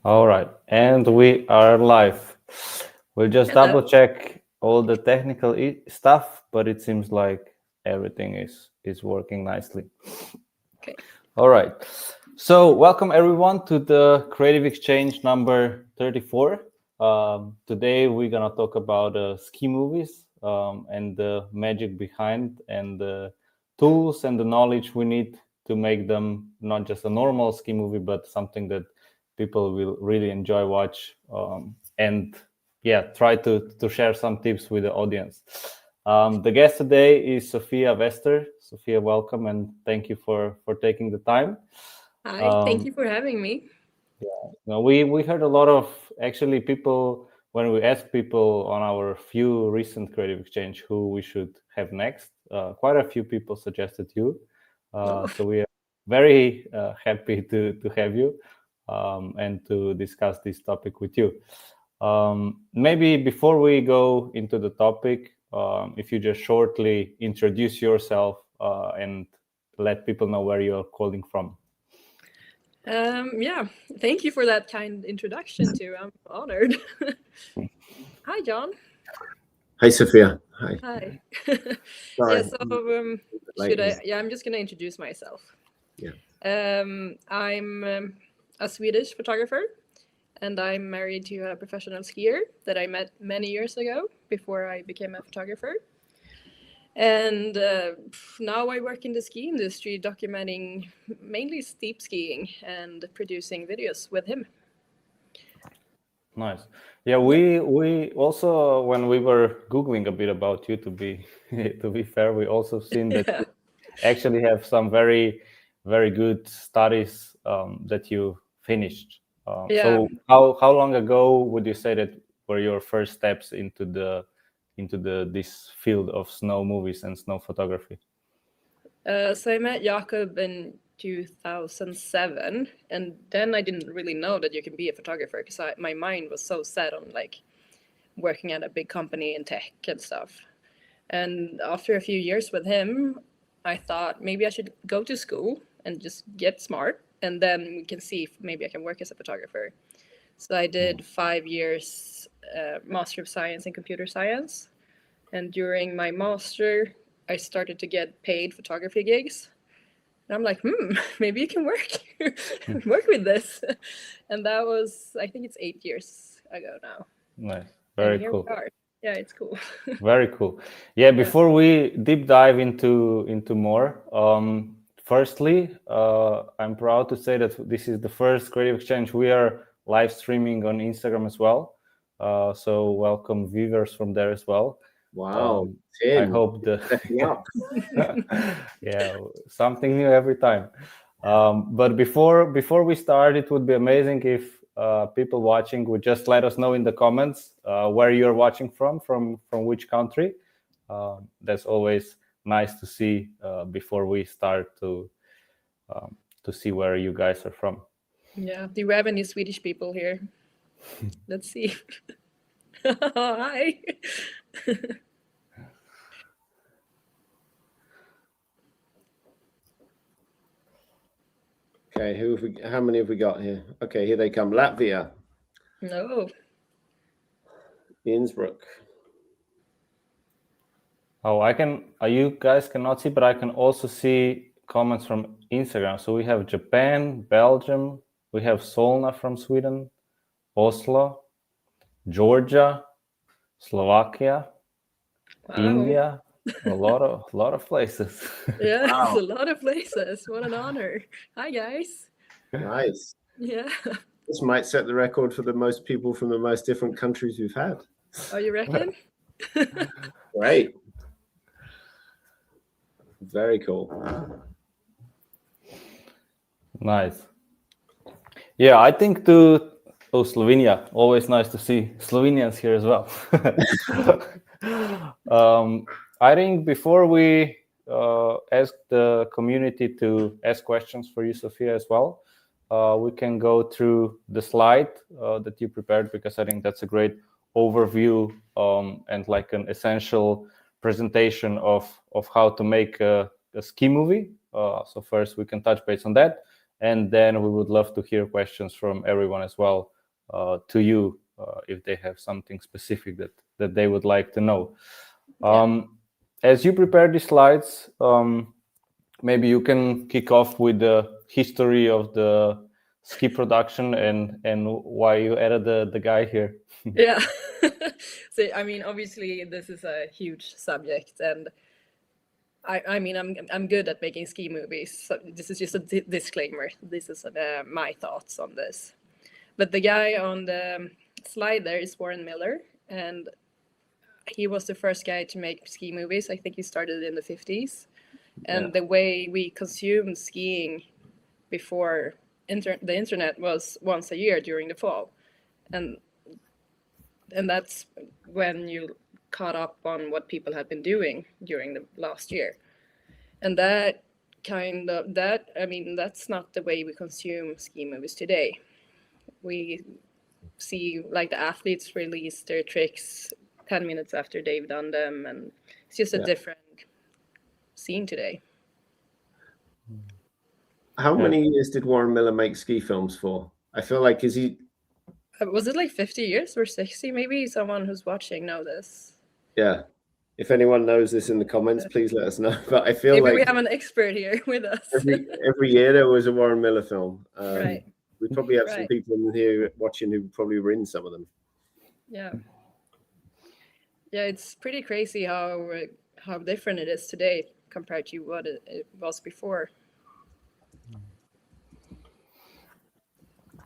All right, and we are live. We'll just Hello. double check all the technical stuff, but it seems like everything is working nicely. Okay. All right. So, welcome everyone to the Creative Exchange number 34. Today we're gonna talk about ski movies and the magic behind and the tools and the knowledge we need to make them not just a normal ski movie, but something that people will really enjoy watch and yeah, try to share some tips with the audience. The guest today is Sofia Wester. Sofia, welcome and thank you for taking the time. Hi. Thank Um, you for having me. no, we heard a lot of actually people when we asked people on our few recent creative exchange who we should have next. Quite a few people suggested you, Oh, so we are very happy to have you and to discuss this topic with you. Maybe before we go into the topic, if you just shortly introduce yourself and let people know where you're calling from. yeah. Thank you for that kind introduction too. I'm honored. Hi, John. Hi, Sofia. Hi. Hi. Yeah. Sorry, So, I'm a bit late should I? here. Yeah, I'm just gonna introduce myself. Yeah. I'm a Swedish photographer, and I'm married to a professional skier that I met many years ago before I became a photographer. And now I work in the ski industry, documenting mainly steep skiing and producing videos with him. Nice. Yeah, Yeah. we also when we were googling a bit about you to be to be fair, we also seen that Yeah. you actually have some very good studies that you finished. Yeah. So how long ago would you say that were your first steps into the this field of snow movies and snow photography? So I met Jakob in 2007, and then I didn't really know that you can be a photographer because my mind was so set on like working at a big company in tech and stuff. And after a few years with him, I thought maybe I should go to school and just get smart, and then we can see if maybe I can work as a photographer. So I did 5 years Master of Science in Computer Science, and during my master, I started to get paid photography gigs. And I'm like, maybe you can work work with this. And that was, I think it's 8 years ago now. Nice. And Very here cool. we are. Yeah, it's cool. Very cool. Yeah, Yeah. before we deep dive into more, firstly, I'm proud to say that this is the first creative exchange we are live streaming on Instagram as well. So welcome viewers from there as well. Wow, Um, I 10. hope the Stepping up. yeah, something new every time. But before we start, it would be amazing if people watching would just let us know in the comments where you're watching from which country. That's always nice to see before we start to see where you guys are from. Yeah. Do we have any Swedish people here? Let's see. Hi. Okay, how many have we got here? Okay, here they come. Latvia, No. Innsbruck. Oh, I can. You guys cannot see, but I can also see comments from Instagram. So we have Japan, Belgium, we have Solna from Sweden, Oslo, Georgia, Slovakia, Wow. India, a lot of places. Yeah, it's Wow, a lot of places. What an honor. Hi, guys. nice. Yeah. This might set the record for the most people from the most different countries we've had. Oh, you reckon? Great. Very cool. Nice. Yeah, I think to Slovenia. Always nice to see Slovenians here as well. I think before we ask the community to ask questions for you, Sofia, as well, we can go through the slide that you prepared because I think that's a great overview and like an essential presentation of how to make a ski movie. So first we can touch base on that, and then we would love to hear questions from everyone as well, to you, if they have something specific that they would like to know. As you prepare the slides, maybe you can kick off with the history of the ski production and why you added the guy here. Yeah. So I mean, obviously this is a huge subject, and I mean I'm good at making ski movies, so this is just a disclaimer. This is my thoughts on this. But the guy on the slide there is Warren Miller, and he was the first guy to make ski movies. I think he started in the 50s. And the way we consumed skiing before the internet was once a year during the fall. And that's when you caught up on what people had been doing during the last year. And that's not the way we consume ski movies today. We see like the athletes release their tricks 10 minutes after they've done them, and it's just a different scene today. How many years did Warren Miller make ski films for? I feel like, was it like 50 years or 60? Maybe someone who's watching know this. Yeah. If anyone knows this in the comments, please let us know. But I feel maybe like we have an expert here with us. every year there was a Warren Miller film. Right. We probably have some people in here watching who probably were in some of them. Yeah. Yeah, it's pretty crazy how different it is today compared to what it was before.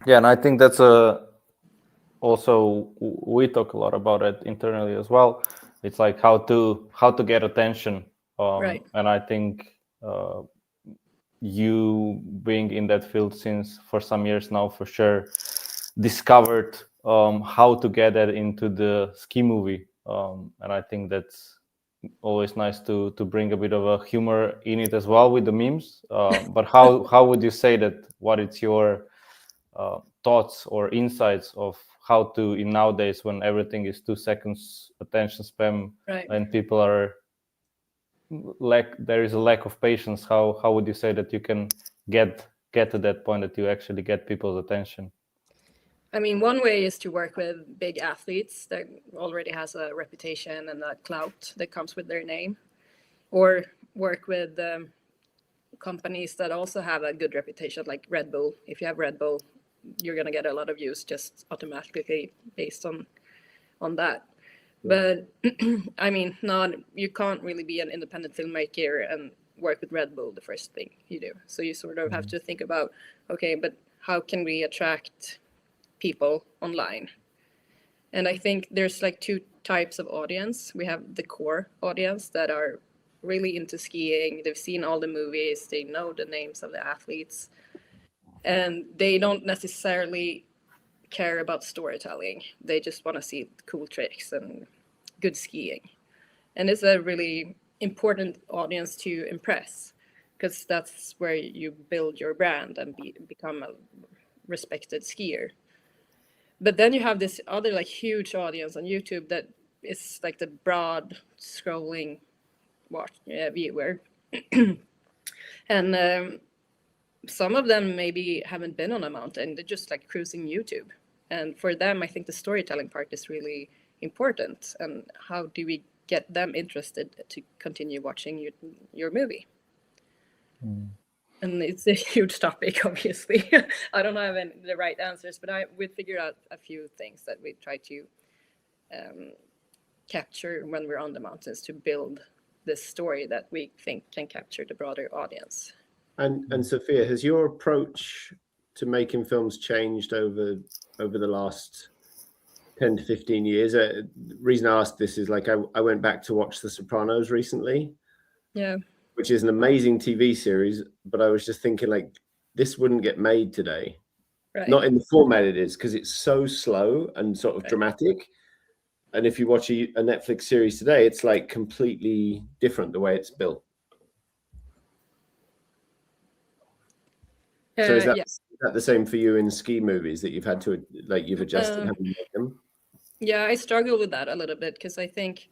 Yeah, and I think that's also we talk a lot about it internally as well. It's like how to get attention, Right. And I think you being in that field since for some years now, for sure, discovered how to get that into the ski movie, and I think that's always nice to bring a bit of a humor in it as well with the memes. But how would you say that? What is your thoughts or insights of how to, in nowadays when everything is 2 seconds attention span, and people are there is a lack of patience, how would you say that you can get to that point that you actually get people's attention? I mean, one way is to work with big athletes that already has a reputation and a clout that comes with their name, or work with companies that also have a good reputation, like Red Bull. If you have Red Bull, you're going to get a lot of views just automatically based on that. But I mean, you can't really be an independent filmmaker and work with Red Bull the first thing you do. So you sort of have to think about, okay, but how can we attract people online? And I think there's like 2 types of audience. We have the core audience that are really into skiing. They've seen all the movies, they know the names of the athletes, and they don't necessarily care about storytelling. They just want to see cool tricks and good skiing. And it's a really important audience to impress, because that's where you build your brand and become a respected skier. But then you have this other like huge audience on YouTube that is like the broad scrolling viewer. And some of them maybe haven't been on a mountain, they're just like cruising YouTube. And for them, I think the storytelling part is really important. And how do we get them interested to continue watching your movie? And it's a huge topic, obviously. I don't have the right answers, but we figured out a few things that we try to capture when we're on the mountains to build this story that we think can capture the broader audience. And Sofia, has your approach to making films changed over the last 10 to 15 years? The reason I asked this is like I went back to watch The Sopranos recently. Yeah. Which is an amazing TV series, but I was just thinking like this wouldn't get made today. Right. Not in the format it is, because it's so slow and sort of dramatic. And if you watch a Netflix series today, it's like completely different the way it's built. So is that the same for you in ski movies, that you've had to you've adjusted how you make them? Yeah, I struggle with that a little bit, because I think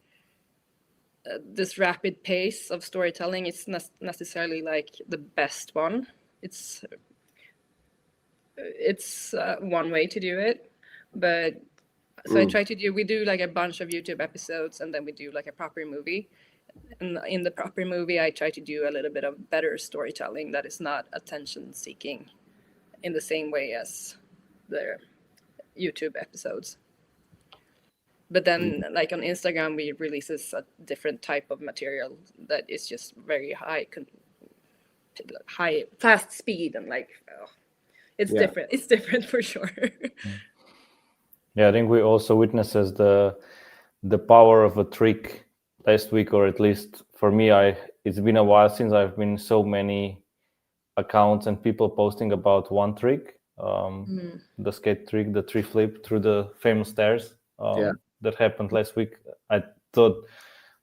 this rapid pace of storytelling is not necessarily like the best one. It's it's one way to do it, but so I try to do. We do like a bunch of YouTube episodes, and then we do like a proper movie. And in the proper movie, I try to do a little bit of better storytelling that is not attention seeking in the same way as the YouTube episodes. But then, like on Instagram, we releases a different type of material that is just very fast speed, and like it's different. It's different for sure. Yeah, I think we also witnesses the power of a trick last week, or at least for me, it's been a while since I've been so many accounts and people posting about one trick, the skate trick, the tree flip through the famous stairs that happened last week. I thought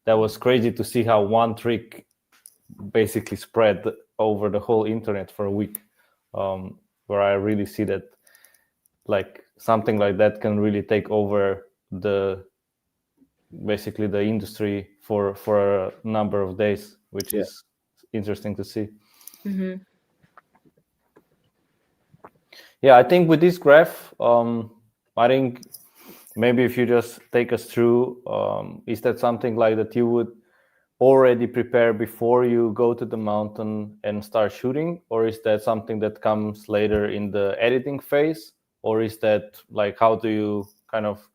that was crazy to see how one trick basically spread over the whole internet for a week, where I really see that like something like that can really take over basically the industry for a number of days, which is interesting to see. Yeah, I think with this graph, I think maybe if you just take us through, is that something like that you would already prepare before you go to the mountain and start shooting, or is that something that comes later in the editing phase, or is that like how do you kind of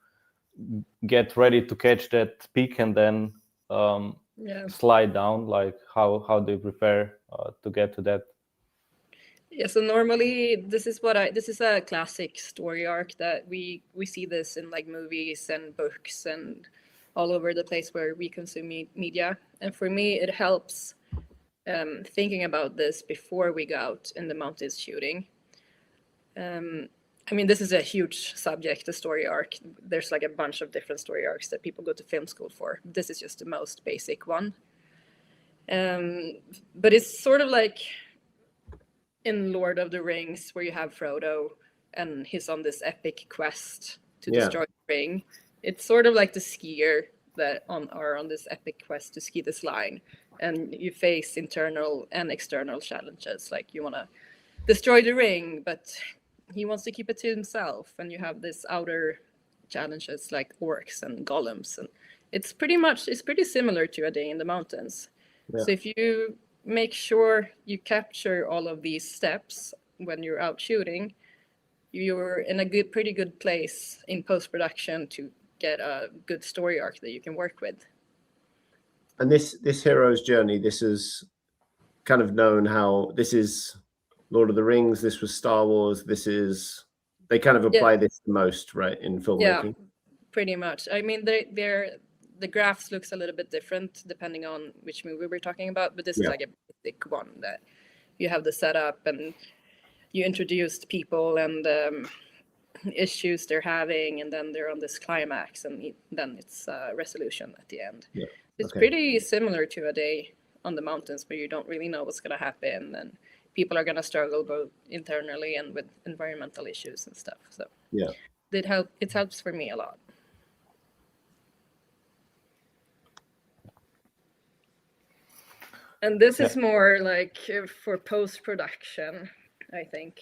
get ready to catch that peak and then slide down? Like how do you prepare to get to that? Yeah, so normally this is a classic story arc that we see this in like movies and books and all over the place where we consume media. And for me, it helps thinking about this before we go out in the mountains shooting. I mean, this is a huge subject, the story arc. There's like a bunch of different story arcs that people go to film school for. This is just the most basic one. But it's sort of like in Lord of the Rings, where you have Frodo and he's on this epic quest to destroy the ring. It's sort of like the skier that are on this epic quest to ski this line, and you face internal and external challenges. Like you want to destroy the ring, but he wants to keep it to himself, and you have this outer challenges like orcs and golems, and it's pretty similar to A Day in the Mountains. So if you make sure you capture all of these steps when you're out shooting, you're in a pretty good place in post-production to get a good story arc that you can work with. And this hero's journey, this is kind of known how this is Lord of the Rings, this was Star Wars, they kind of apply this the most, right, in filmmaking? Yeah, pretty much. I mean, the graphs looks a little bit different depending on which movie we're talking about, but this is like a basic one that you have the setup and you introduced people and issues they're having, and then they're on this climax, and then it's resolution at the end. It's pretty similar to A Day on the Mountains, where you don't really know what's going to happen, and people are going to struggle both internally and with environmental issues and stuff. So it helps for me a lot. And this is more like for post-production, I think.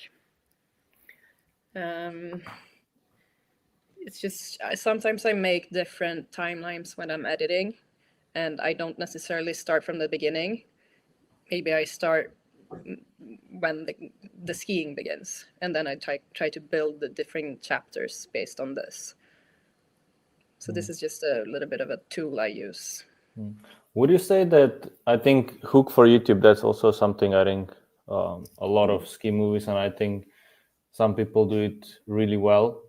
It's just sometimes I make different timelines when I'm editing, and I don't necessarily start from the beginning. Maybe I start when the skiing begins, and then I try to build the different chapters based on this. So this is just a little bit of a tool I use. Would you say that, I think hook for YouTube, that's also something I think a lot of ski movies, and I think some people do it really well.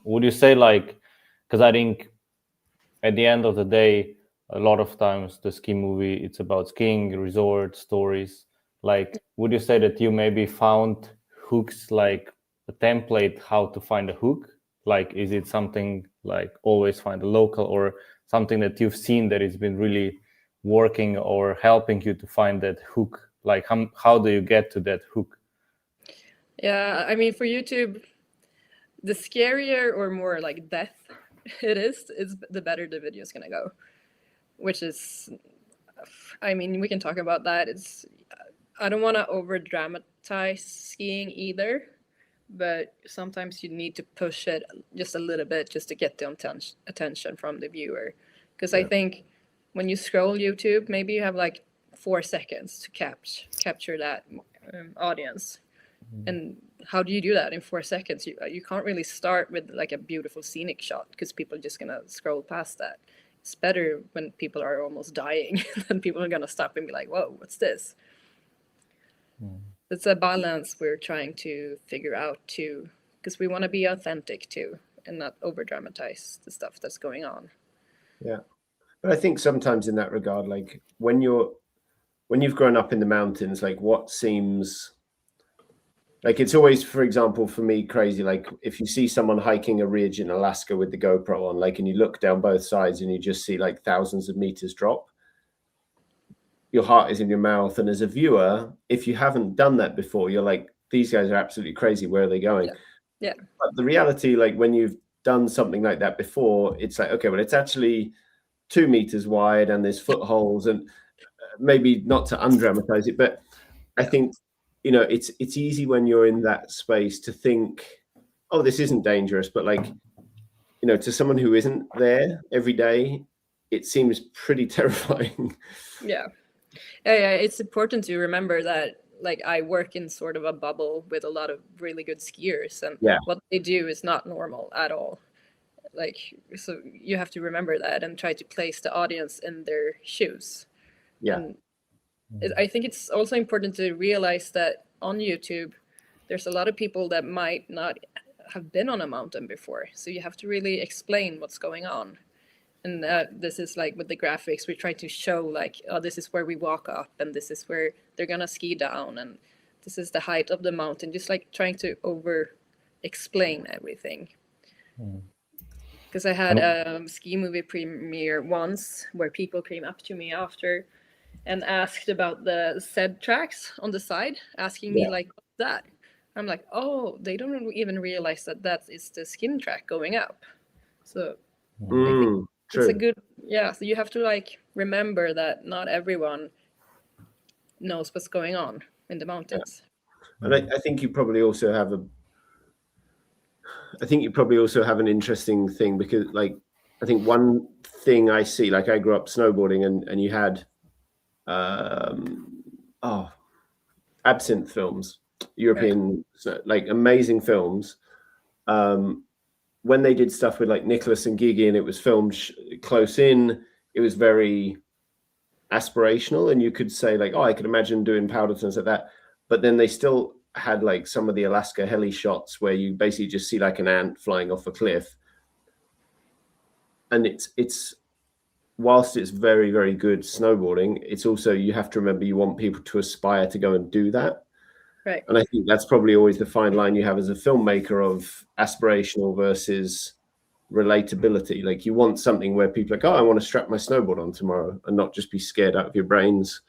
Would you say like, because I think at the end of the day, a lot of times the ski movie, it's about skiing, resort, stories. Like, would you say that you maybe found hooks like a template how to find a hook? Like, is it something like always find a local, or something that you've seen that it's been really working or helping you to find that hook? Like, how do you get to that hook? Yeah, I mean, for YouTube, the scarier or more like death it is the better the video is going to go. Which is, I mean, we can talk about that. I don't want to over dramatize skiing either, but sometimes you need to push it just a little bit just to get the attention from the viewer. Because I think when you scroll YouTube, maybe you have like 4 seconds to capture that audience. And how do you do that in 4 seconds? You can't really start with like a beautiful scenic shot because people are just gonna scroll past that. It's better when people are almost dying, then people are gonna stop and be like, "Whoa, what's this?" It's a balance we're trying to figure out too, because we want to be authentic too and not over dramatize the stuff that's going on. Yeah, but I think sometimes in that regard, like when you've grown up in the mountains, like what seems like, it's always, for example, for me, crazy. Like if you see someone hiking a ridge in Alaska with the GoPro on, like, and you look down both sides and you just see like thousands of meters drop, your heart is in your mouth. And as a viewer, if you haven't done that before, you're like, these guys are absolutely crazy. Where are they going? Yeah. But the reality, like when you've done something like that before, it's like, okay, well, it's actually 2 meters wide and there's footholds, and maybe not to undramatize it, but I think, you know, it's easy when you're in that space to think, oh, this isn't dangerous. But like, you know, to someone who isn't there every day, it seems pretty terrifying. Yeah. It's important to remember that like I work in sort of a bubble with a lot of really good skiers, and what they do is not normal at all. Like, so you have to remember that and try to place the audience in their shoes. And I think it's also important to realize that on YouTube, there's a lot of people that might not have been on a mountain before. So you have to really explain what's going on. And this is like with the graphics, we try to show like, oh, this is where we walk up and this is where they're going to ski down. And this is the height of the mountain, just like trying to over explain everything. Because I had a ski movie premiere once where people came up to me after and asked about the Z tracks on the side, asking me like, what's that? I'm like, oh, they don't even realize that is the skin track going up. So I think it's a good, so you have to like remember that not everyone knows what's going on in the mountains. And I think you probably also have an interesting thing, because like, I think one thing I see, like I grew up snowboarding and you had absinthe films, European, like amazing films. When they did stuff with like Nicholas and Gigi and it was filmed close in, it was very aspirational, and you could say like, oh, I could imagine doing Powdertons like that. But then they still had like some of the Alaska heli shots where you basically just see like an ant flying off a cliff. And it's whilst it's very, very good snowboarding, it's also, you have to remember, you want people to aspire to go and do that. Right. And I think that's probably always the fine line you have as a filmmaker of aspirational versus relatability. Like you want something where people are like, oh, I want to strap my snowboard on tomorrow, and not just be scared out of your brains,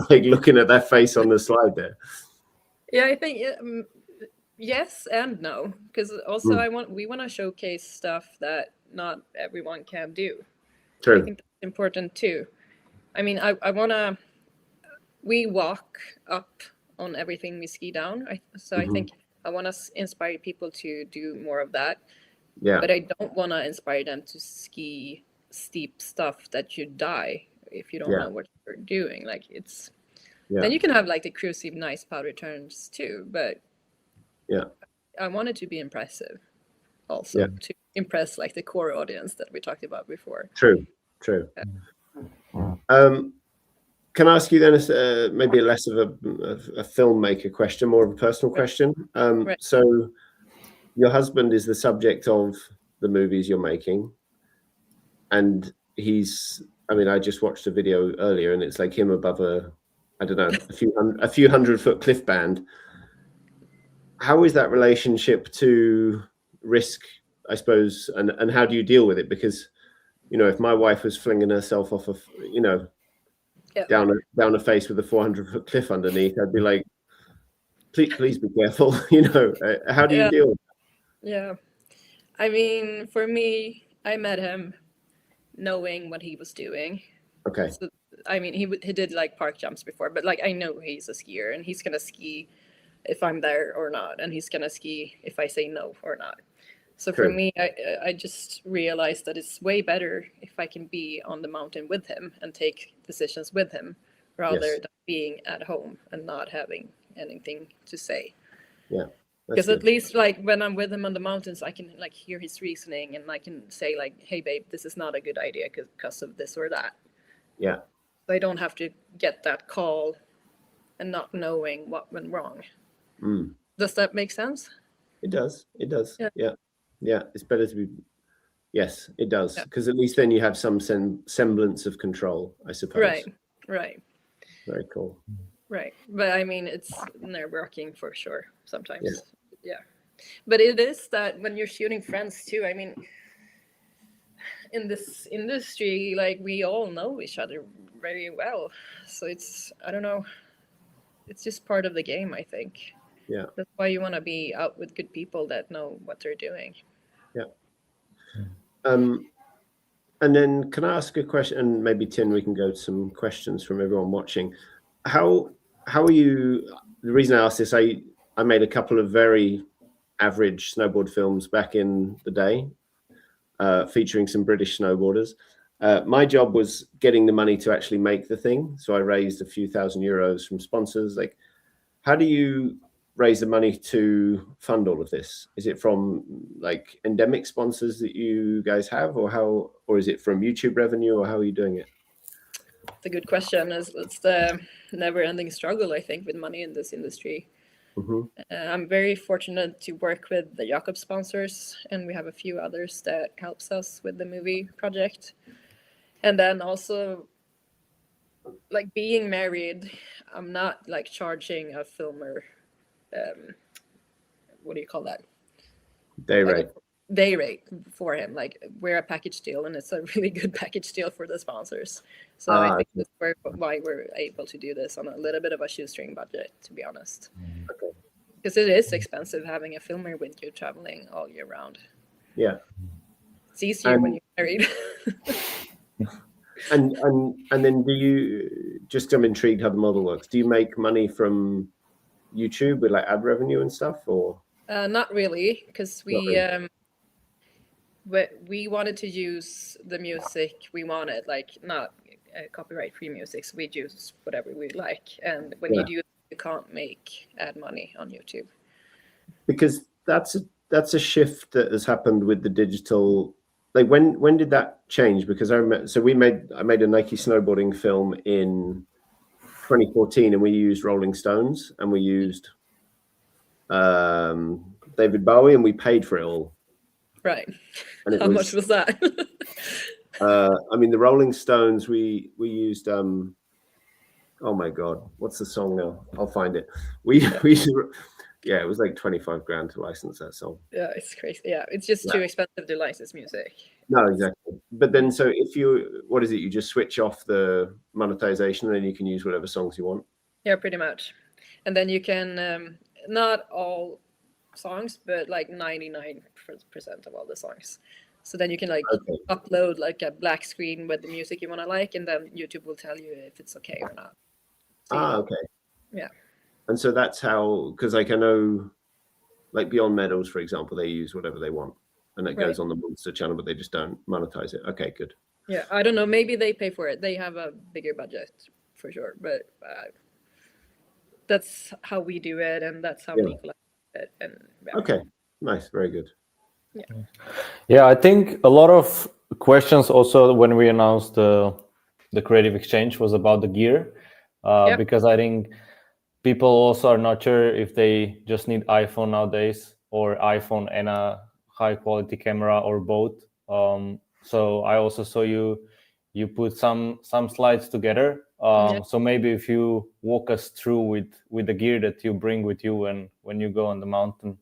like looking at that face on the slide there. Yeah, I think yes and no, because also we want to showcase stuff that not everyone can do. True. I think that's important too. I mean, we walk up on everything we ski down. I think I want to inspire people to do more of that. Yeah. But I don't want to inspire them to ski steep stuff that you die if you don't know what you're doing. Like it's, then you can have like the cruisy nice powder turns too. But I want it to be impressive also, to impress like the core audience that we talked about before. True. Can I ask you then maybe less of a filmmaker question, more of a personal question? So your husband is the subject of the movies you're making, and I just watched a video earlier and it's like him above a few hundred-foot cliff band. How is that relationship to risk, I suppose, and how do you deal with it? Because, you know, if my wife was flinging herself off of, you know, down a face with a 400-foot cliff underneath, I'd be like, please be careful. You know, how do you deal with that? Yeah, I mean, for me, I met him knowing what he was doing. Okay. So, I mean, he did like park jumps before, but like I know he's a skier and he's gonna ski if I'm there or not, and he's gonna ski if I say no or not. So for True. me, I just realized that it's way better if I can be on the mountain with him and take decisions with him rather Yes. than being at home and not having anything to say. Yeah. Because at least like when I'm with him on the mountains, I can like hear his reasoning and I can say like, hey babe, this is not a good idea because of this or that. Yeah. So I don't have to get that call and not knowing what went wrong. Mm. Does that make sense? It does. It does. Yeah. Yeah. Yeah. It's better to be. Yes, it does. Yeah. Because at least then you have some semblance of control, I suppose. Right. Very cool. Right. But I mean, it's nerve-wracking for sure sometimes. Yeah. But it is that when you're shooting friends too, I mean, in this industry, like we all know each other very well. So it's, I don't know, it's just part of the game, I think. Yeah. That's why you want to be out with good people that know what they're doing. Yeah. And then can I ask a question? And maybe Tin, we can go to some questions from everyone watching. How are you? The reason I asked this, I made a couple of very average snowboard films back in the day, featuring some British snowboarders. My job was getting the money to actually make the thing. So I raised a few €1,000s from sponsors. Like, how do you raise the money to fund all of this? Is it from like endemic sponsors that you guys have, or is it from YouTube revenue, or how are you doing it? It's a good question. It's the never-ending struggle, I think, with money in this industry. Mm-hmm. I'm very fortunate to work with the Jakob sponsors, and we have a few others that helps us with the movie project. And then also, like being married, I'm not like charging a filmer. What do you call that? Day Like rate. Day rate for him. Like we're a package deal, and it's a really good package deal for the sponsors. So I think that's why we're able to do this on a little bit of a shoestring budget, to be honest. Okay. Because it is expensive having a filmer with you traveling all year round. Yeah. It's easier when you're married. And then do you, just I'm intrigued how the model works. Do you make money from YouTube with like ad revenue and stuff, or? Not really, because we wanted to use the music we wanted, like not copyright-free music. So we use whatever we like, and when you do, you can't make ad money on YouTube. Because that's a shift that has happened with the digital. Like when did that change? Because I made a Nike snowboarding film in 2014, and we used Rolling Stones, and we used David Bowie, and we paid for it all. Right. And how much was that? I mean, the Rolling Stones, we used oh my god, what's the song now? I'll find it. Yeah, it was like 25 grand to license that song. Yeah, it's crazy. Yeah, it's just too expensive to license music. No, exactly. But then, so if what is it? You just switch off the monetization, and then you can use whatever songs you want. Yeah, pretty much. And then you can, not all songs, but like 99% of all the songs. So then you can like upload like a black screen with the music you want to like, and then YouTube will tell you if it's okay or not. So okay. Yeah. And so that's how, because like I know, like Beyond Medals, for example, they use whatever they want, and it goes on the Monster channel, but they just don't monetize it. Okay, good. Yeah, I don't know. Maybe they pay for it. They have a bigger budget for sure, but that's how we do it, and that's how Nicola did it. And okay, nice, very good. Yeah, I think a lot of questions also when we announced the Creative Exchange was about the gear, because I think people also are not sure if they just need iPhone nowadays, or iPhone and a high quality camera, or both. So I also saw you put some slides together. So maybe if you walk us through with the gear that you bring with you when you go on the mountain.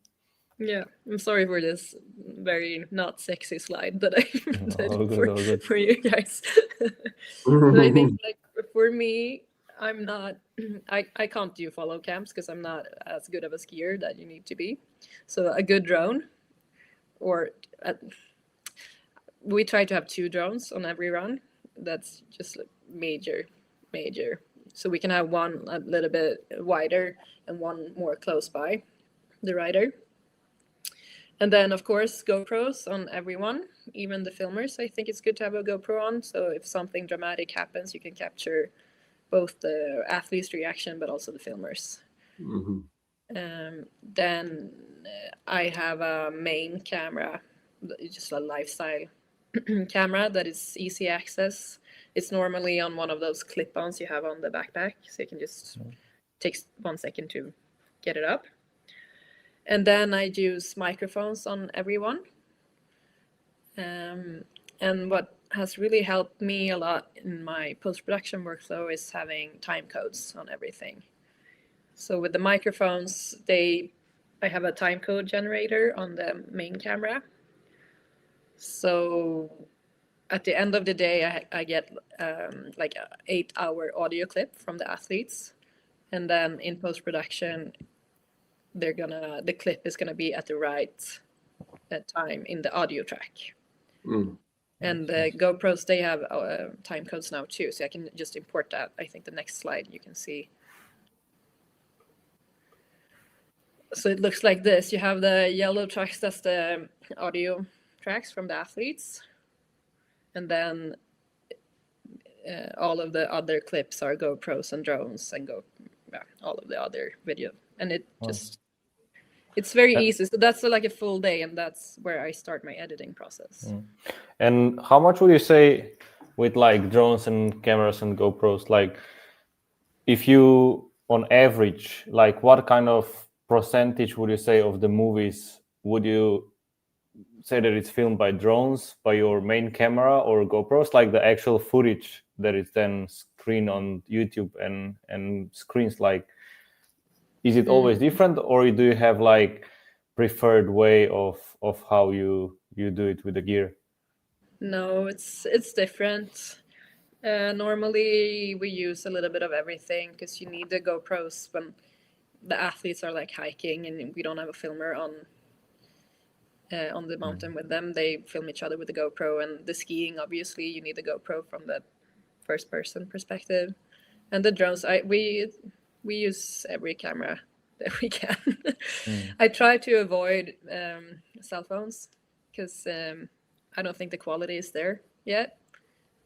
Yeah, I'm sorry for this very not sexy slide that I did for you guys. But I think like for me, I'm not, I can't do follow cams because I'm not as good of a skier that you need to be. So a good drone, or we try to have 2 drones on every run. That's just like major So we can have one a little bit wider and one more close by the rider. And then, of course, GoPros on everyone, even the filmers. I think it's good to have a GoPro on. So if something dramatic happens, you can capture both the athlete's reaction, but also the filmers. Mm-hmm. Then I have a main camera, just a lifestyle camera that is easy access. It's normally on one of those clip-ons you have on the backpack, so you can just take 1 second to get it up. And then I use microphones on everyone. And what has really helped me a lot in my post-production workflow is having time codes on everything. So with the microphones, I have a time code generator on the main camera. So at the end of the day, I get like an 8-hour audio clip from the athletes. And then in post-production, the clip is gonna be at the right time in the audio track. And the GoPros, they have time codes now too, so I can just import that. I think the next slide you can see. So it looks like this. You have the yellow tracks, that's the audio tracks from the athletes. And then all of the other clips are GoPros and drones and all of the other video. And it just, it's very easy. So that's like a full day, and that's where I start my editing process. And how much would you say with like drones and cameras and GoPros, like if you on average, like what kind of percentage would you say of the movies would you say that it's filmed by drones, by your main camera, or GoPros, like the actual footage that is then screened on YouTube and screens? Like, is it always different, or do you have like preferred way of how you do it with the gear? No, it's different. Normally we use a little bit of everything because you need the GoPros when the athletes are like hiking and we don't have a filmer on the mountain with them. They film each other with the GoPro, and the skiing, obviously you need the GoPro from the first person perspective. And the drones, we use every camera that we can. I try to avoid cell phones because I don't think the quality is there yet.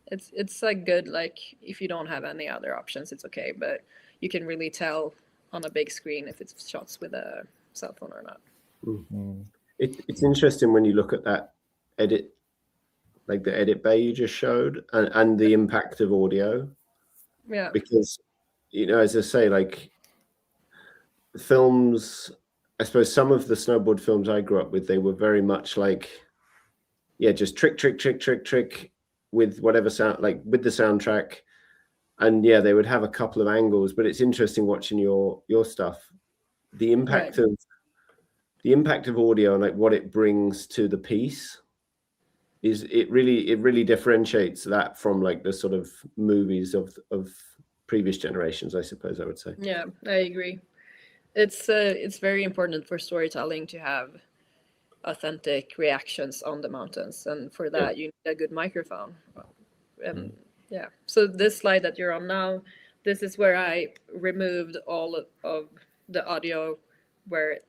It's like good, like if you don't have any other options, it's okay, but you can really tell on a big screen if it's shots with a cell phone or not. It's interesting when you look at that edit, like the edit bay you just showed, and the impact of audio. Yeah. Because, you know, as I say, like films, I suppose some of the snowboard films I grew up with, they were very much like, yeah, just trick with whatever sound, like with the soundtrack. And yeah, they would have a couple of angles, but it's interesting watching your stuff. The impact of audio and like what it brings to the piece is it really differentiates that from like the sort of movies of previous generations, I suppose I would say. Yeah, I agree. It's very important for storytelling to have authentic reactions on the mountains, and for that you need a good microphone. And yeah, so this slide that you're on now, this is where I removed all of the audio where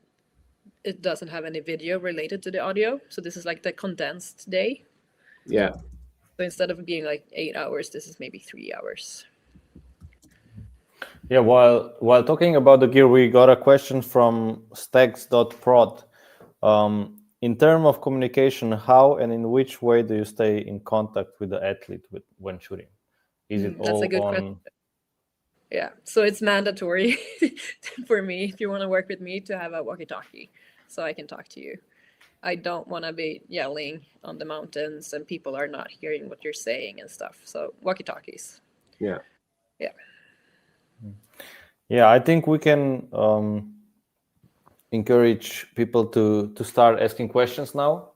it doesn't have any video related to the audio. So this is like the condensed day. Yeah. So instead of being like 8 hours, this is maybe 3 hours. Yeah, while talking about the gear, we got a question from stags.prod. In terms of communication, how and in which way do you stay in contact with the athlete when shooting? Is it all a good on? question. Yeah, so it's mandatory for me, if you want to work with me, to have a walkie-talkie so I can talk to you. I don't want to be yelling on the mountains and people are not hearing what you're saying and stuff. So walkie-talkies. Yeah. Yeah. Yeah, I think we can encourage people to start asking questions now.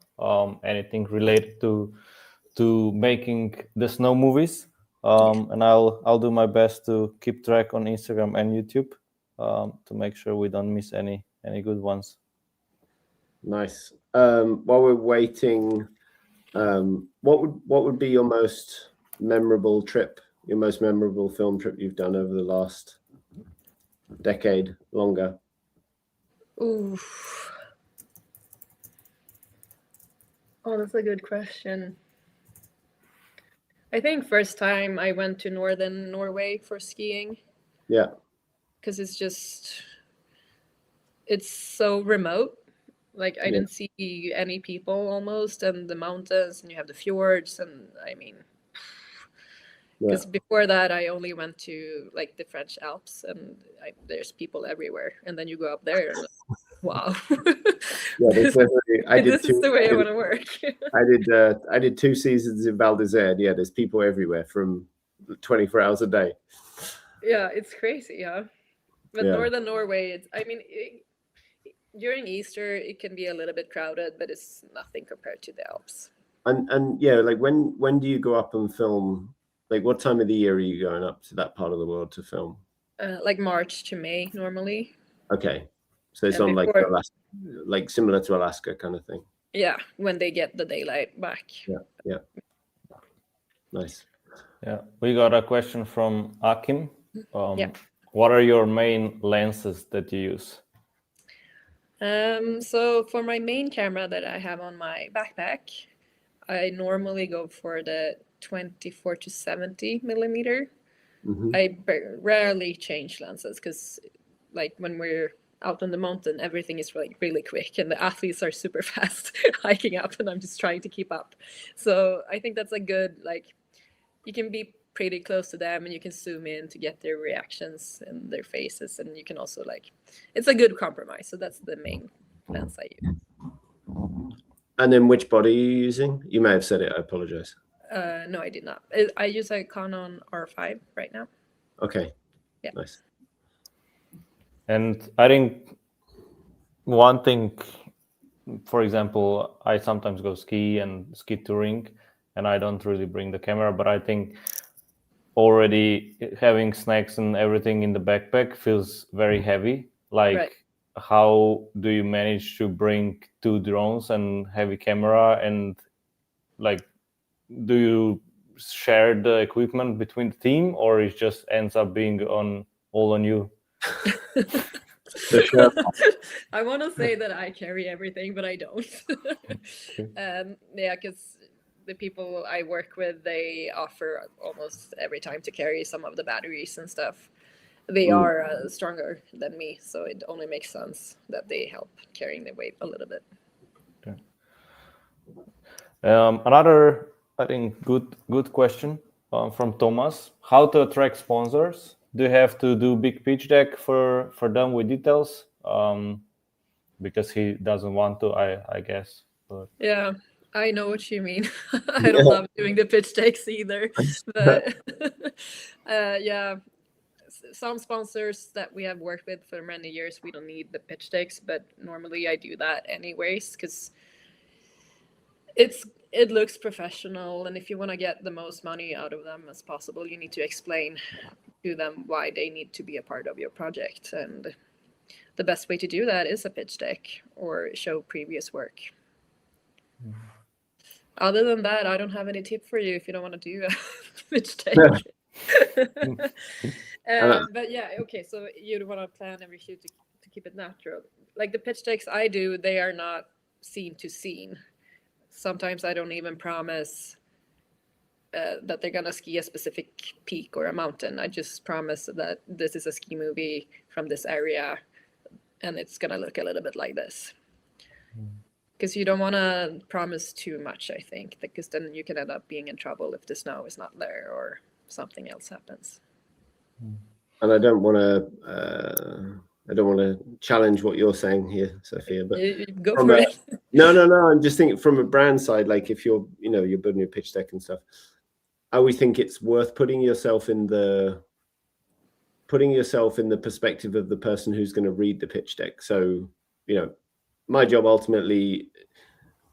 Anything related to making the snow movies, and I'll do my best to keep track on Instagram and YouTube to make sure we don't miss any good ones. Nice. While we're waiting, what would be your most memorable trip most memorable film trip you've done over the last decade, longer? Ooh. Oh, that's a good question. I think first time I went to northern Norway for skiing. Yeah. Because it's so remote. Like I didn't see any people almost, and the mountains, and you have the fjords, and I mean, because before that I only went to like the French Alps, and there's people everywhere, and then you go up there and wow, Yeah, this is the way I want to work. I did 2 seasons in Val d'Isère. Yeah, there's people everywhere from 24 hours a day. Yeah, it's crazy, yeah. But northern Norway, during Easter it can be a little bit crowded, but it's nothing compared to the Alps. And yeah, like when do you go up and film? Like what time of the year are you going up to that part of the world to film? Like March to May normally. Okay, so it's on before, like similar to Alaska kind of thing. Yeah, when they get the daylight back. Yeah. Nice. Yeah, we got a question from Akim. What are your main lenses that you use? So for my main camera that I have on my backpack, I normally go for the 24 to 70 millimeter. I rarely change lenses because like when we're out on the mountain, everything is like really quick and the athletes are super fast hiking up and I'm just trying to keep up. So I think that's a good, like, you can be pretty close to them and you can zoom in to get their reactions and their faces, and you can also like, it's a good compromise. So that's the main lens I use. And then which body are you using? You may have said it, I apologize. No, I did not. I use a Canon R5 right now. Okay. Yeah. Nice. And I think one thing, for example, I sometimes go ski touring, and I don't really bring the camera, but I think already having snacks and everything in the backpack feels very heavy. Like, how do you manage to bring 2 drones and heavy camera, and like, do you share the equipment between the team, or it just ends up being all on you? I want to say that I carry everything, but I don't. Because the people I work with, they offer almost every time to carry some of the batteries and stuff. They are stronger than me, so it only makes sense that they help carrying the weight a little bit. Okay. Another, I think, good question from Thomas: how to attract sponsors? Do you have to do big pitch deck for them with details? Because he doesn't want to, I guess. But... Yeah, I know what you mean. I don't love doing the pitch decks either. But yeah, some sponsors that we have worked with for many years, we don't need the pitch decks, but normally I do that anyways because it looks professional, and if you want to get the most money out of them as possible, you need to explain to them why they need to be a part of your project, and the best way to do that is a pitch deck or show previous work. Other than that, I don't have any tip for you if you don't want to do a pitch deck. But yeah, okay, so you want to plan every shoot to keep it natural. Like the pitch decks I do, they are not scene to scene. Sometimes I don't even promise that they're gonna ski a specific peak or a mountain. I just promise that this is a ski movie from this area and it's gonna look a little bit like this. Because you don't want to promise too much, I think, because then you can end up being in trouble if the snow is not there or something else happens. And I don't want to challenge what you're saying here, Sofia, but go for it. No. I'm just thinking from a brand side, like if you're building your pitch deck and stuff, I always think it's worth putting yourself in the perspective of the person who's going to read the pitch deck. So, my job ultimately,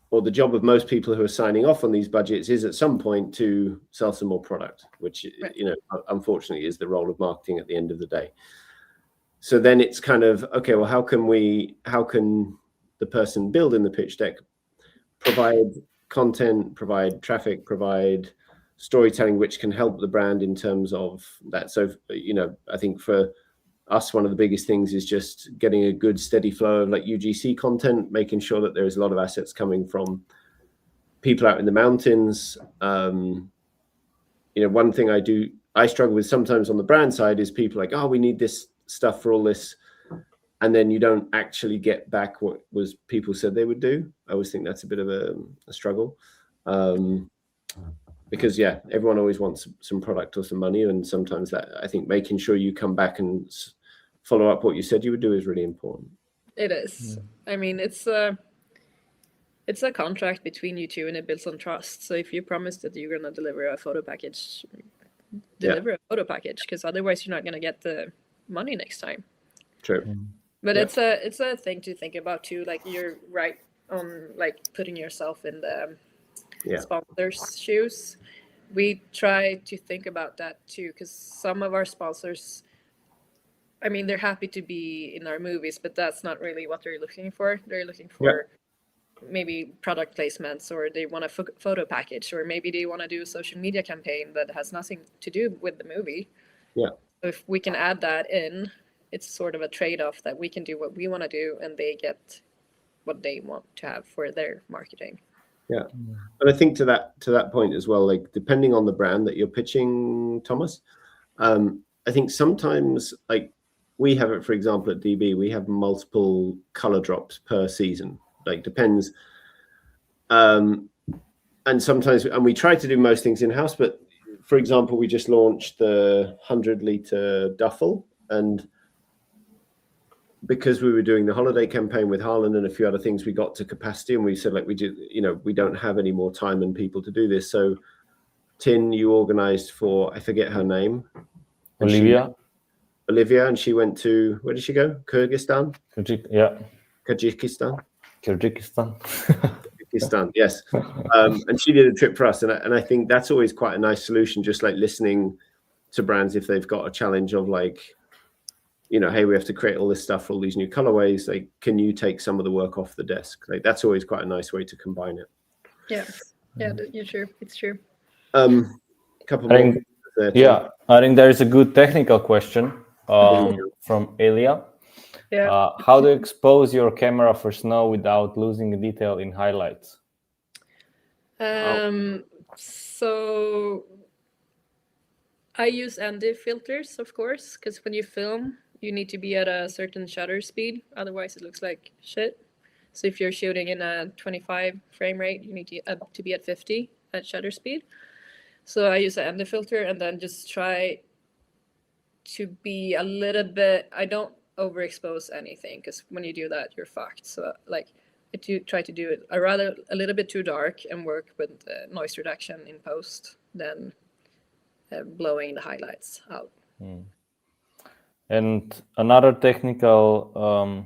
or the job of most people who are signing off on these budgets, is at some point to sell some more product, which, unfortunately is the role of marketing at the end of the day. So then it's kind of, okay, well, how can the person building the pitch deck provide content, provide traffic, provide storytelling which can help the brand in terms of that. So, I think for us, one of the biggest things is just getting a good steady flow of like UGC content, making sure that there's a lot of assets coming from people out in the mountains. One thing I struggle with sometimes on the brand side is people like, oh, we need this stuff for all this. And then you don't actually get back what was people said they would do. I always think that's a bit of a struggle. Because everyone always wants some product or some money. And sometimes that, I think making sure you come back and follow up what you said you would do is really important. It is. I mean, it's a contract between you two, and it builds on trust. So if you promise that you're going to deliver a photo package, deliver a photo package, because otherwise you're not going to get the money next time. True. But it's a thing to think about too. Like, you're right on like putting yourself in the sponsors' shoes. We try to think about that too, because some of our sponsors, I mean, they're happy to be in our movies, but that's not really what they're looking for. They're looking for maybe product placements, or they want a photo package, or maybe they want to do a social media campaign that has nothing to do with the movie. Yeah. So if we can add that in, it's sort of a trade-off that we can do what we want to do, and they get what they want to have for their marketing. Yeah. And I think to that point as well, like depending on the brand that you're pitching, Thomas, I think sometimes like we have it, for example, at DB, we have multiple color drops per season, like depends. And sometimes, and we try to do most things in-house, but for example, we just launched the 100-liter duffel, and because we were doing the holiday campaign with Haaland and a few other things, we got to capacity, and we said, like, we don't have any more time and people to do this. So Tin, you organized for, I forget her name. Olivia, and she went to, where did she go? Kyrgyzstan, yes. And she did a trip for us, and I think that's always quite a nice solution, just like listening to brands if they've got a challenge of like, hey, we have to create all this stuff for all these new colorways. Like, can you take some of the work off the desk? Like, that's always quite a nice way to combine it. Yeah, you're true. It's true. Couple more. I think there is a good technical question from Elia. Yeah. How to expose your camera for snow without losing detail in highlights? So I use ND filters, of course, because when you film, you need to be at a certain shutter speed. Otherwise, it looks like shit. So if you're shooting in a 25 frame rate, you need to be at 50 at shutter speed. So I use an ND filter, and then just try to be a little bit, I don't overexpose anything, because when you do that, you're fucked. So like, I do try to do it a little bit too dark and work with noise reduction in post than blowing the highlights out. And another technical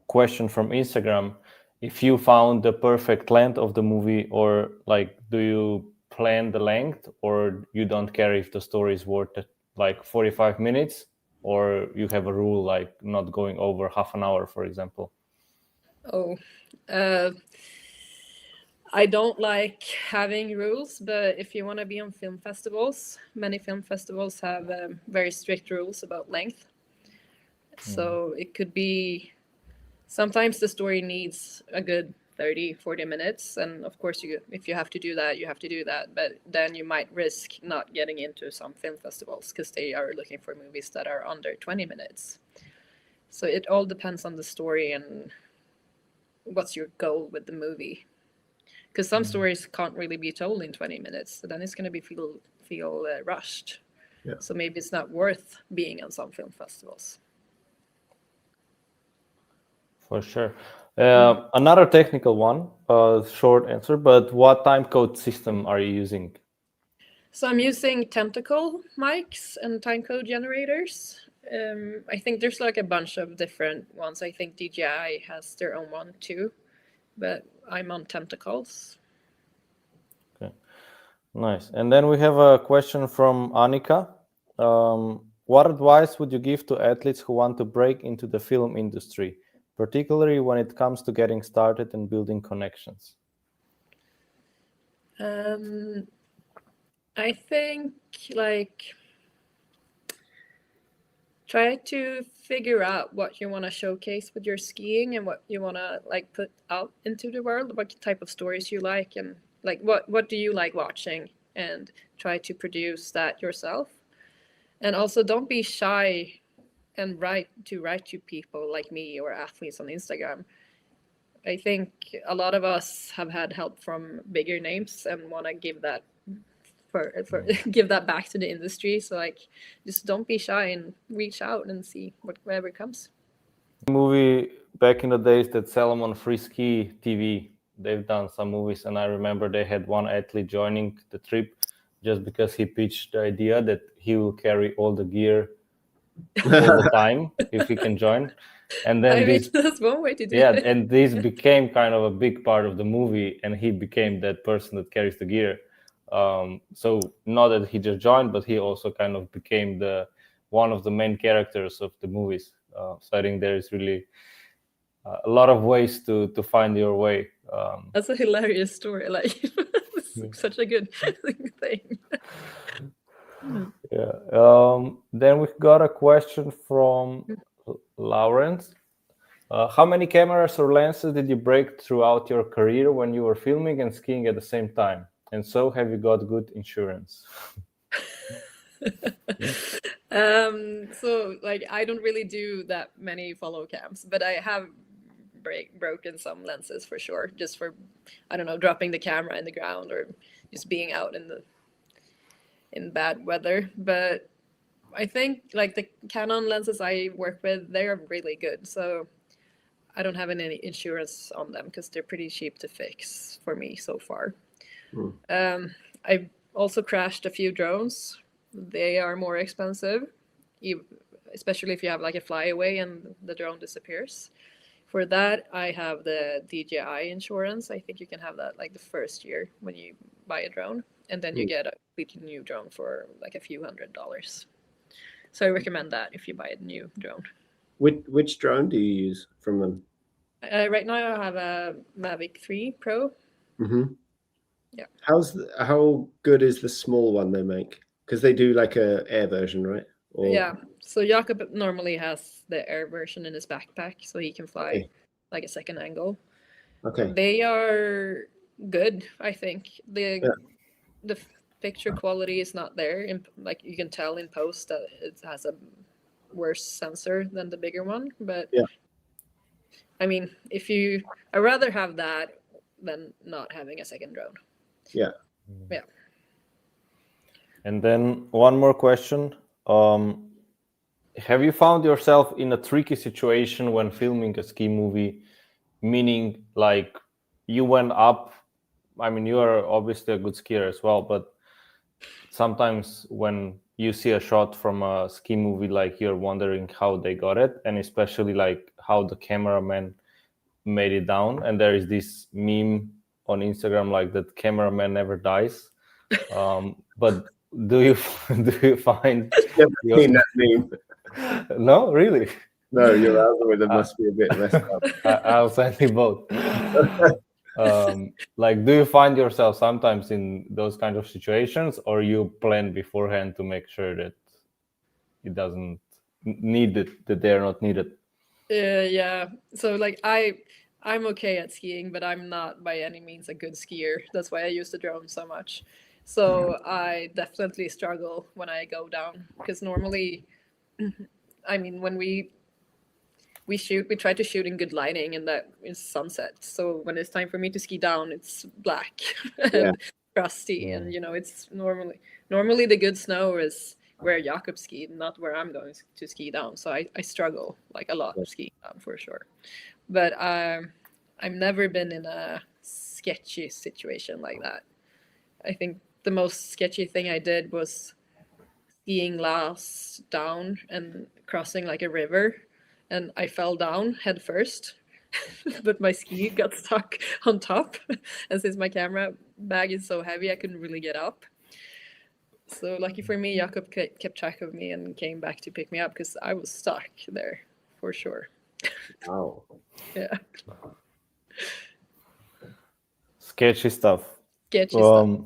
question from Instagram: if you found the perfect length of the movie, or like, do you plan the length, or you don't care if the story is worth it, like 45 minutes, or you have a rule like not going over half an hour, for example? I don't like having rules, but if you want to be on film festivals, many film festivals have very strict rules about length. So it could be, sometimes the story needs a good 30-40 minutes, and of course if you have to do that, you have to do that, but then you might risk not getting into some film festivals because they are looking for movies that are under 20 minutes. So it all depends on the story and what's your goal with the movie, because some stories can't really be told in 20 minutes, so then it's going to be feel rushed. So maybe it's not worth being on some film festivals. For sure. Another technical one, short answer, but what timecode system are you using? So I'm using tentacle mics and timecode generators. I think there's like a bunch of different ones. I think DJI has their own one too, but I'm on tentacles. Okay, nice. And then we have a question from Annika. What advice would you give to athletes who want to break into the film industry, particularly when it comes to getting started and building connections? I think like try to figure out what you want to showcase with your skiing and what you want to like put out into the world, what type of stories you like, and like what do you like watching, and try to produce that yourself. And also don't be shy and write to people like me or athletes on Instagram. I think a lot of us have had help from bigger names and want to give that for give that back to the industry. So like, just don't be shy and reach out and see whatever comes. Movie back in the days that Salomon Free Ski TV, they've done some movies, and I remember they had one athlete joining the trip just because he pitched the idea that he will carry all the gear all the time if he can join. And then that's one way to do yeah, it. and this became kind of a big part of the movie, and he became that person that carries the gear. So not that he just joined, but he also kind of became the one of the main characters of the movies. So I think there is really a lot of ways to find your way. That's a hilarious story. Like, it's such a good thing. Yeah. Then we got a question from Lawrence. How many cameras or lenses did you break throughout your career when you were filming and skiing at the same time? And so, have you got good insurance? So like I don't really do that many follow cams, but I have broken some lenses for sure, just for, I don't know, dropping the camera in the ground or just being out in bad weather. But I think like the Canon lenses I work with, they are really good. So I don't have any insurance on them because they're pretty cheap to fix for me so far. I also crashed a few drones. They are more expensive, especially if you have like a flyaway and the drone disappears. For that, I have the DJI insurance. I think you can have that like the first year when you buy a drone, and then you get a completely new drone for like a few $100s. So I recommend that if you buy a new drone. Which drone do you use from them? Right now, I have a Mavic 3 Pro. Mm-hmm. Yeah. How good is the small one they make? Because they do like a air version, right? Or... Yeah. So Jakob normally has the air version in his backpack, so he can fly like a second angle. Okay. They are good, I think. The picture quality is not there. Like you can tell in post that it has a worse sensor than the bigger one. But I mean, I'd rather have that than not having a second drone. Yeah. Yeah. And then one more question. Have you found yourself in a tricky situation when filming a ski movie? Meaning, like, you went up. I mean, you are obviously a good skier as well, but sometimes when you see a shot from a ski movie, like you're wondering how they got it, and especially like how the cameraman made it down. And there is this meme on Instagram like that cameraman never dies. But do you find Seen that meme? No, really? No, your algorithm must be a bit messed up. I'll send you both. Like, do you find yourself sometimes in those kind of situations, or you plan beforehand to make sure that it doesn't need it, that they're not needed? Yeah. So like I'm okay at skiing, but I'm not by any means a good skier. That's why I use the drone so much. So I definitely struggle when I go down because normally, I mean, when we shoot, we try to shoot in good lighting and that is sunset. So when it's time for me to ski down, it's black and crusty, and it's normally the good snow is where Jakob skied, not where I'm going to ski down. So I struggle like a lot skiing down for sure. But I've never been in a sketchy situation like that. I think the most sketchy thing I did was skiing last down and crossing like a river, and I fell down head first. But my ski got stuck on top, and since my camera bag is so heavy, I couldn't really get up. So lucky for me, Jakob kept track of me and came back to pick me up because I was stuck there for sure. Wow. Yeah. Sketchy stuff. Sketchy stuff.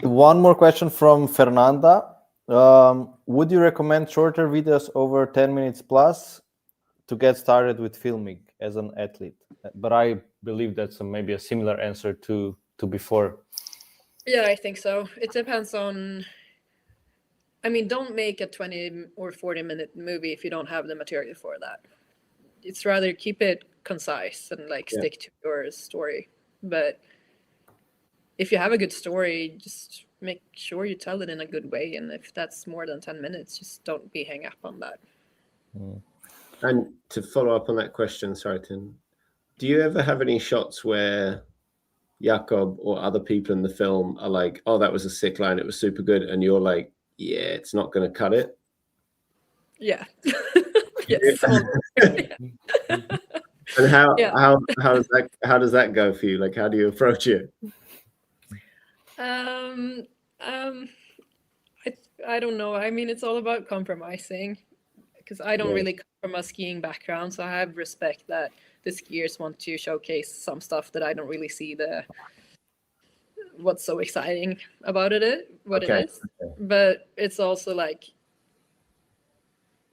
One more question from Fernanda. Would you recommend shorter videos over 10 minutes plus to get started with filming as an athlete? But I believe that's maybe a similar answer to before. Yeah, I think so. It depends on. I mean, don't make a 20 or 40-minute movie if you don't have the material for that. It's rather keep it concise and like stick to your story. But if you have a good story, just make sure you tell it in a good way. And if that's more than 10 minutes, just don't be hang up on that. And to follow up on that question, sorry, Tim, do you ever have any shots where Jakob or other people in the film are like, oh, that was a sick line, it was super good, and you're like, yeah, it's not going to cut it? Yeah. Yes. And how does that go for you? Like, how do you approach it? I don't know. I mean, it's all about compromising, because I don't really come from a skiing background, so I have respect that the skiers want to showcase some stuff that I don't really see what's so exciting about it is. But it's also like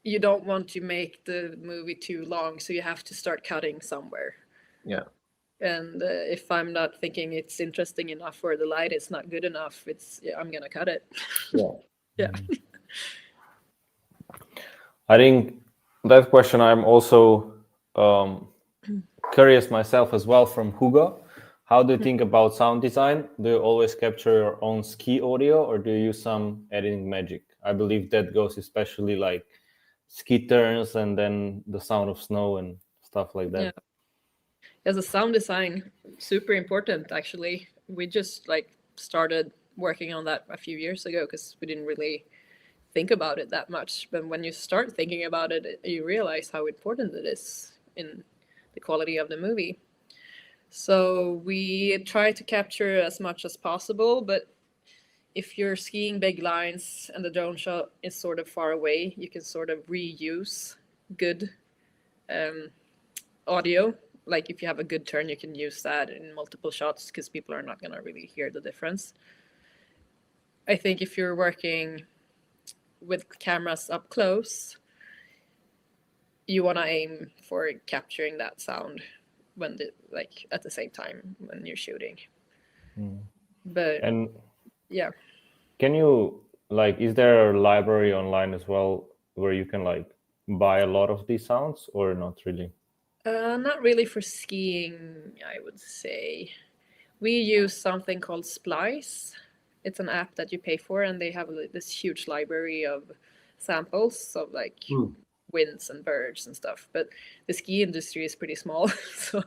you don't want to make the movie too long, so you have to start cutting somewhere. Yeah. And if I'm not thinking it's interesting enough or the light is not good enough, I'm gonna cut it. Yeah. I think that question I'm also curious myself as well from Hugo. How do you think about sound design? Do you always capture your own ski audio or do you use some editing magic? I believe that goes especially like ski turns and then the sound of snow and stuff like that. Yeah. As a sound design, super important actually. We just started working on that a few years ago because we didn't really think about it that much. But when you start thinking about it, you realize how important it is in the quality of the movie. So we try to capture as much as possible, but if you're skiing big lines and the drone shot is sort of far away, you can sort of reuse good audio. Like if you have a good turn, you can use that in multiple shots because people are not going to really hear the difference. I think if you're working with cameras up close, you want to aim for capturing that sound when at the same time when you're shooting. But yeah, can you is there a library online as well where you can buy a lot of these sounds or not really? Not really for skiing, I would say. We use something called Splice. It's an app that you pay for, and they have this huge library of samples of winds and birds and stuff. But the ski industry is pretty small, so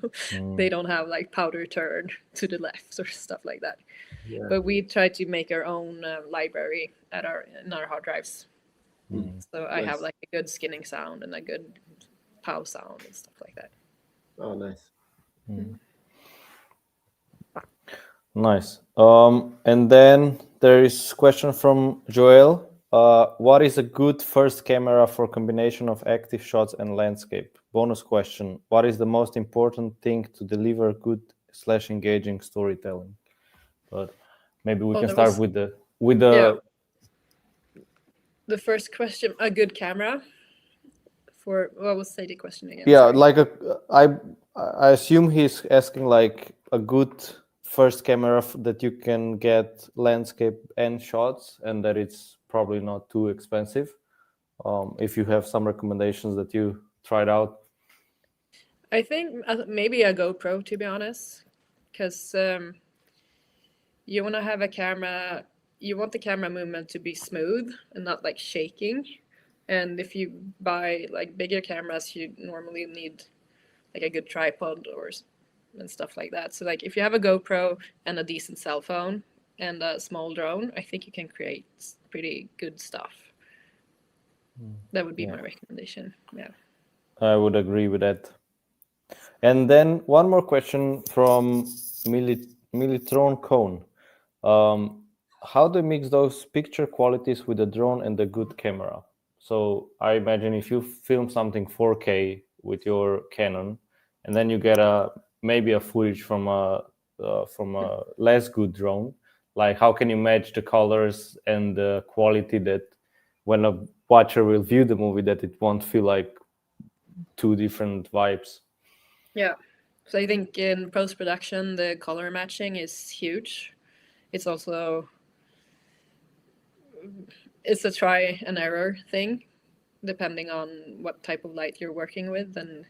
they don't have powder turn to the left or stuff like that. Yeah. But we try to make our own library in our hard drives. So I have a good skinning sound and a good pow sound and stuff like that. Oh, nice. Nice. And then there is a question from Joel. What is a good first camera for combination of active shots and landscape? Bonus question. What is the most important thing to deliver good / engaging storytelling? But maybe we can start with the the first question. A good camera for what was the question again? Yeah, sorry. I assume he's asking a good first camera that you can get landscape and shots and that it's probably not too expensive. If you have some recommendations that you tried out. I think maybe a GoPro, to be honest, because you want to have a camera, you want the camera movement to be smooth and not shaking. And if you buy bigger cameras, you normally need a good tripod and stuff like that. So if you have a GoPro and a decent cell phone and a small drone, I think you can create pretty good stuff. That would be my recommendation. Yeah, I would agree with that. And then one more question from Militron Cone. How do you mix those picture qualities with the drone and the good camera? So I imagine if you film something 4K with your Canon, and then you get maybe a footage from a less good drone, Like, how can you match the colors and the quality that when a watcher will view the movie, that it won't feel like two different vibes? Yeah. So I think in post-production, the color matching is huge. It's also, it's a try and error thing, depending on what type of light you're working with. And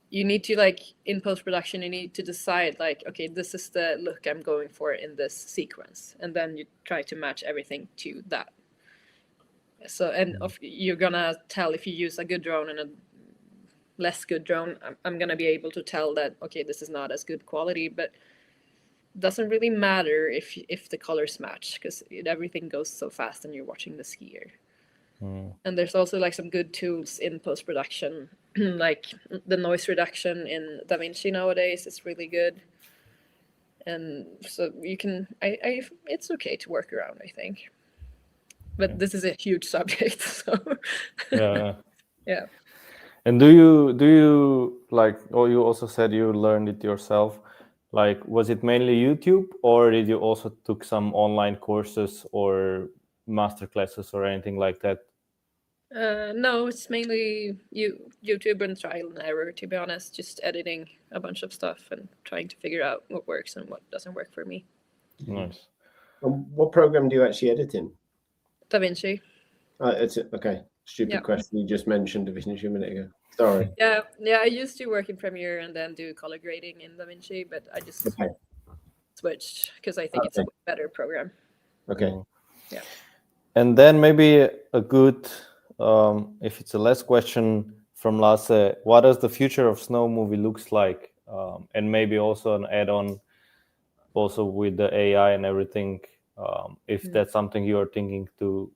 you need to, like, in post-production, you need to decide, like, okay, this is the look I'm going for in this sequence. And then you try to match everything to that. So, and you're gonna tell if you use a good drone and a less good drone, I'm gonna be able to tell that, okay, this is not as good quality, but doesn't really matter if the colors match, because everything goes so fast and you're watching the skier. And there's also like some good tools in post-production, like the noise reduction in DaVinci nowadays is really good. And so you can, it's okay to work around, I think. But this is a huge subject, so Yeah. yeah. And do you like, or you also said you learned it yourself, like, was it mainly YouTube, or did you also took some online courses or master classes or anything like that? No, it's mainly YouTube and trial and error, to be honest. Just editing a bunch of stuff and trying to figure out what works and what doesn't work for me. Nice. What program do you actually edit in? DaVinci. It's okay. Stupid question. You just mentioned DaVinci a minute ago. Sorry. Yeah. I used to work in Premiere and then do color grading in DaVinci, but I just switched because I think it's a better program. Okay. Yeah. And then maybe a good, if it's a last question from Lasse, what does the future of snow movie looks like? And maybe also an add-on, also with the AI and everything, if that's something you are thinking to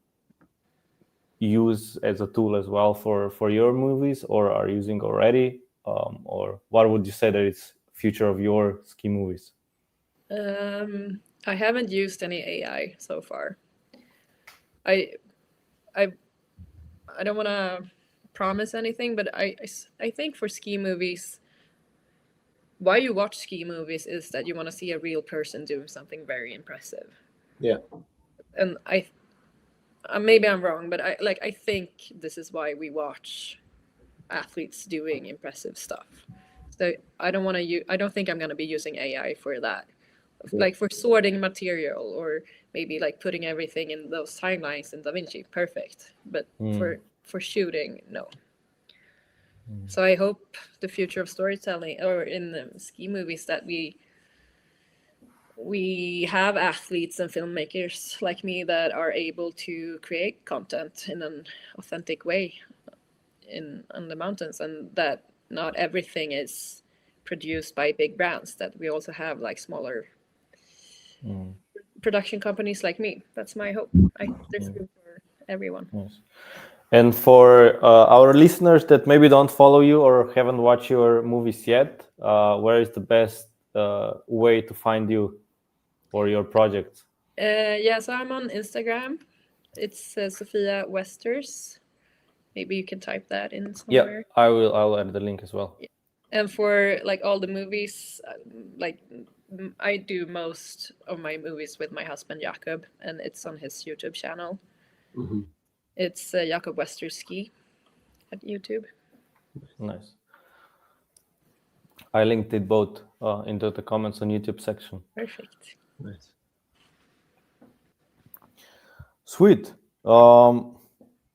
use as a tool as well for your movies, or are using already, or what would you say that it's future of your ski movies? I haven't used any AI so far. I don't want to promise anything, but I think for ski movies, why you watch ski movies is that you want to see a real person doing something very impressive. Yeah. And maybe I'm wrong, but I think this is why we watch athletes doing impressive stuff. So I don't think I'm going to be using AI for that. Like for sorting material, or maybe like putting everything in those timelines in DaVinci, perfect. But for shooting, no. So I hope the future of storytelling, or in the ski movies, that we have athletes and filmmakers like me that are able to create content in an authentic way on the mountains, and that not everything is produced by big brands, that we also have like smaller production companies like me. That's my hope. I think there's room for everyone. Yes. And for our listeners that maybe don't follow you or haven't watched your movies yet, where is the best way to find you or your projects? So I'm on Instagram. It's Sofia Westers. Maybe you can type that in somewhere. Yeah, I'll add the link as well. Yeah. And for like all the movies, like I do most of my movies with my husband Jakob, and it's on his YouTube channel. Mm-hmm. It's Jakob Wester Ski at YouTube. Nice. I linked it both into the comments on YouTube section. Perfect. Nice. Sweet.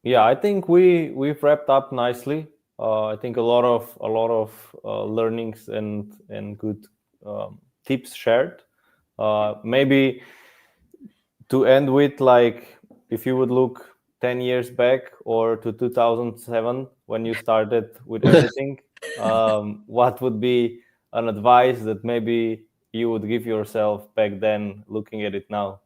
Yeah, I think we've wrapped up nicely. I think a lot of learnings and good tips shared. Maybe to end with, like, if you would look 10 years back or to 2007 when you started with everything, what would be an advice that maybe you would give yourself back then, looking at it now?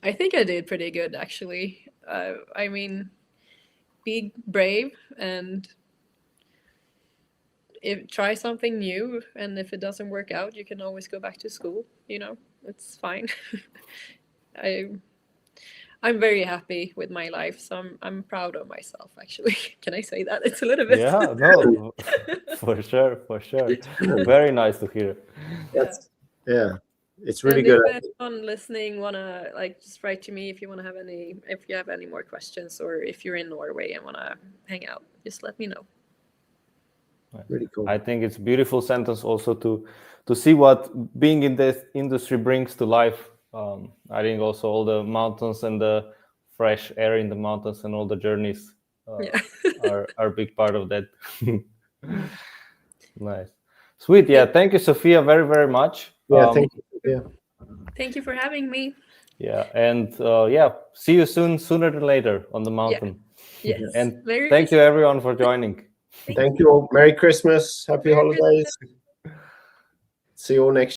I think I did pretty good, actually. I mean, be brave and try something new. And if it doesn't work out, you can always go back to school. You know, it's fine. I'm very happy with my life, so I'm proud of myself, actually. Can I say that? It's a little bit. Yeah, no, for sure. Very nice to hear. Yeah. It's really and good. if anyone listening wanna just write to me if you have any more questions, or if you're in Norway and wanna hang out, just let me know. Really cool. I think it's a beautiful sentence also to see what being in this industry brings to life. I think also all the mountains and the fresh air in the mountains and all the journeys are a big part of that. Nice. Sweet. Yeah. Thank you, Sofia, very, very much. Yeah, thank you. Yeah. Thank you for having me. Yeah. And see you sooner than later on the mountain. Yeah. Yes. And thank you everyone for joining. Thank you all. Merry Christmas. Happy holidays. See you all next